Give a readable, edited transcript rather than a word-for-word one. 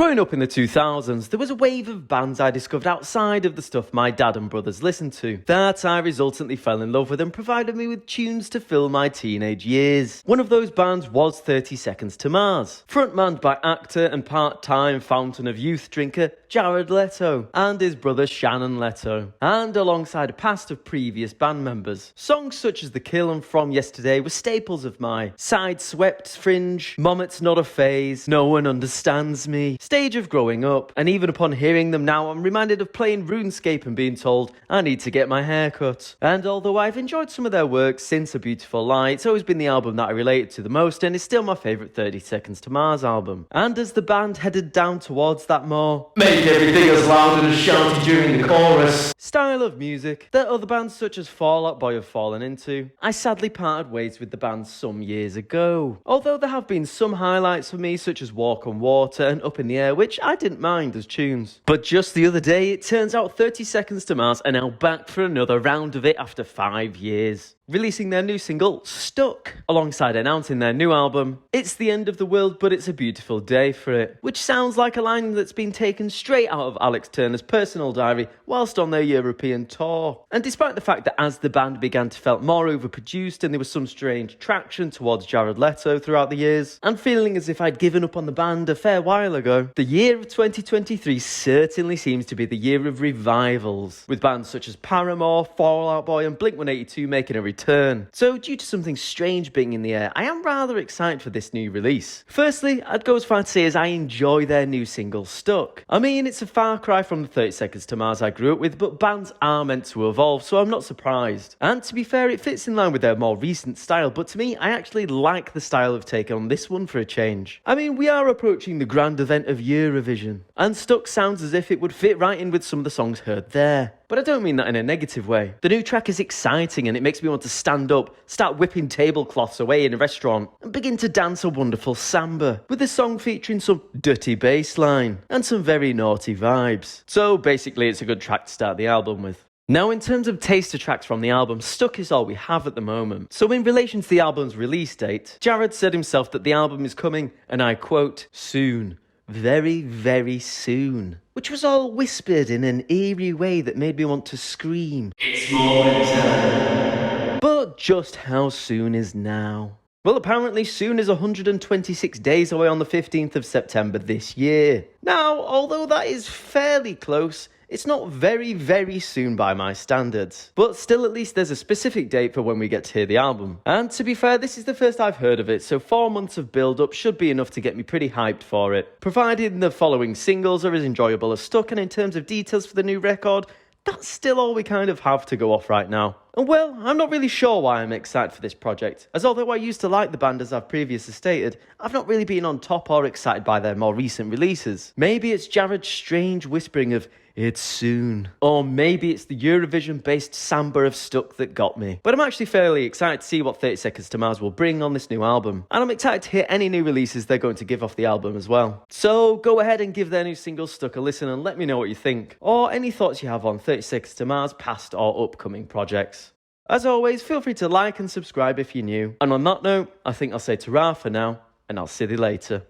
Growing up in the 2000s, there was a wave of bands I discovered outside of the stuff my dad and brothers listened to, that I resultantly fell in love with and provided me with tunes to fill my teenage years. One of those bands was 30 Seconds to Mars, frontmanned by actor and part-time Fountain of Youth drinker Jared Leto and his brother Shannon Leto, and alongside a cast of previous band members. Songs such as The Kill and From Yesterday were staples of my Sideswept, Fringe, Mom It's Not a Phase, No One Understands Me stage of growing up, and even upon hearing them now, I'm reminded of playing RuneScape and being told I need to get my hair cut. And although I've enjoyed some of their work since A Beautiful Lie, it's always been the album that I related to the most, and is still my favourite 30 Seconds to Mars album. And as the band headed down towards that more make everything as loud and as shouty during the chorus style of music that other bands such as Fall Out Boy have fallen into, I sadly parted ways with the band some years ago. Although there have been some highlights for me such as Walk on Water and Up in the Air, which I didn't mind as tunes. But just the other day, it turns out 30 Seconds to Mars are now back for another round of it after 5 years, releasing their new single, Stuck, alongside announcing their new album, It's the End of the World But It's a Beautiful Day for It, which sounds like a line that's been taken straight out of Alex Turner's personal diary whilst on their European tour. And despite the fact that as the band began to feel more overproduced and there was some strange traction towards Jared Leto throughout the years, and feeling as if I'd given up on the band a fair while ago, the year of 2023 certainly seems to be the year of revivals, with bands such as Paramore, Fall Out Boy and Blink-182 making a return. So due to something strange being in the air, I am rather excited for this new release. Firstly, I'd go as far to say as I enjoy their new single, Stuck. I mean, it's a far cry from the 30 Seconds to Mars I grew up with, but bands are meant to evolve, so I'm not surprised. And to be fair, it fits in line with their more recent style, but to me, I actually like the style of take on this one for a change. I mean, we are approaching the grand event of Eurovision, and Stuck sounds as if it would fit right in with some of the songs heard there. But I don't mean that in a negative way. The new track is exciting and it makes me want to stand up, start whipping tablecloths away in a restaurant, and begin to dance a wonderful samba, with the song featuring some dirty bass line and some very naughty vibes. So basically it's a good track to start the album with. Now, in terms of taster tracks from the album, Stuck is all we have at the moment. So in relation to the album's release date, Jared said himself that the album is coming, and I quote, soon. Very, very soon. Which was all whispered in an eerie way that made me want to scream. It's moment. But just how soon is now? Well, apparently soon is 126 days away on the 15th of September this year. Now, although that is fairly close, it's not very, very soon by my standards. But still, at least there's a specific date for when we get to hear the album. And to be fair, this is the first I've heard of it, so 4 months of build-up should be enough to get me pretty hyped for it. Provided the following singles are as enjoyable as Stuck, and in terms of details for the new record, that's still all we kind of have to go off right now. And well, I'm not really sure why I'm excited for this project, as although I used to like the band as I've previously stated, I've not really been on top or excited by their more recent releases. Maybe it's Jared's strange whispering of, it's soon. Or maybe it's the Eurovision-based samba of Stuck that got me. But I'm actually fairly excited to see what 30 Seconds to Mars will bring on this new album. And I'm excited to hear any new releases they're going to give off the album as well. So go ahead and give their new single Stuck a listen and let me know what you think. Or any thoughts you have on 30 Seconds to Mars past or upcoming projects. As always, feel free to like and subscribe if you're new. And on that note, I think I'll say ta-ra for now, and I'll see you later.